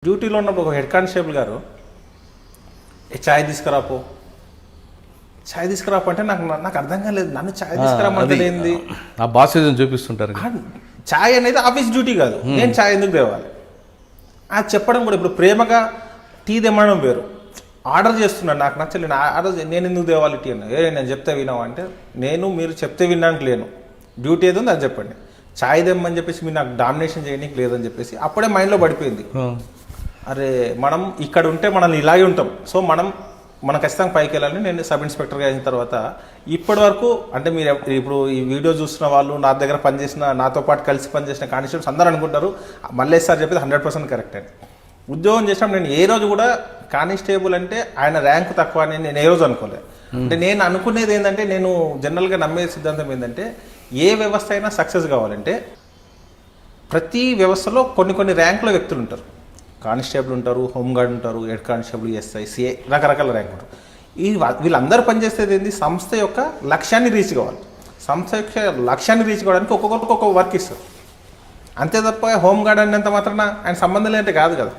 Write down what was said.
డ్యూటీలో ఉన్నప్పుడు ఒక హెడ్ కానిస్టేబుల్ గారు ఛాయ్ తీసుకురాపో అంటే నాకు అర్థం కాలేదు. నన్ను ఛాయ్ తీసుకురామంటే ఏంది? ఆ బాస్ చూపిస్తుంటారు. ఛాయ్ అనేది ఆఫీస్ డ్యూటీ కాదు, నేను ఛాయ్ ఎందుకు తేవాలి అది చెప్పడం కూడా. ఇప్పుడు ప్రేమగా టీ తెమ్మడం వేరు, ఆర్డర్ చేస్తున్నాను నాకు నచ్చలేదు ఆర్డర్ నేను ఎందుకు తేవాలి టీ అన్న. నేను చెప్తే వినావా అంటే మీరు చెప్తే వినడానికి లేను, డ్యూటీ ఏదో ఉంది అది చెప్పండి. ఛాయ్ తెమ్మని చెప్పేసి మీరు నాకు డామినేషన్ చేయడానికి లేదని చెప్పేసి అప్పుడే మైండ్లో పడిపోయింది. అరే మనం ఇక్కడ ఉంటే మనల్ని ఇలాగే ఉంటాం, సో మన ఖచ్చితంగా పైకి వెళ్ళాలని నేను సబ్ ఇన్స్పెక్టర్గా అయిన తర్వాత ఇప్పటి వరకు అంటే మీరు ఇప్పుడు ఈ వీడియో చూస్తున్న వాళ్ళు నా దగ్గర పనిచేసిన నాతో పాటు కలిసి పనిచేసిన కానిస్టేబుల్స్ అందరూ అనుకుంటారు మళ్ళీ సార్ చెప్పేది 100% కరెక్ట్ అని. ఉద్యోగం చేసినప్పుడు నేను ఏ రోజు కూడా కానిస్టేబుల్ అంటే ఆయన ర్యాంక్ తక్కువ అని నేను ఏ రోజు అనుకోలేదు. అంటే నేను అనుకునేది ఏంటంటే, నేను జనరల్గా నమ్మే సిద్ధాంతం ఏంటంటే, ఏ వ్యవస్థ అయినా సక్సెస్ కావాలంటే ప్రతి వ్యవస్థలో కొన్ని ర్యాంకుల వ్యక్తులు ఉంటారు. కానిస్టేబుల్ ఉంటారు, హోంగార్డ్ ఉంటారు, హెడ్ కానిస్టేబుల్, ఎస్ఐ, సిఐ, రకరకాల ర్యాంక్ ఉంటారు. వీళ్ళందరూ పనిచేసేది ఏంటి? సంస్థ యొక్క లక్ష్యాన్ని రీచ్ కావాలి. సంస్థ యొక్క లక్ష్యాన్ని రీచ్ కావడానికి ఒక్కొక్కరికి ఒక్కొక్క వర్క్ ఇస్తారు అంతే తప్ప హోంగార్డ్ అనేంత మాత్రాన ఆయన సంబంధం లేదంటే కాదు కదా.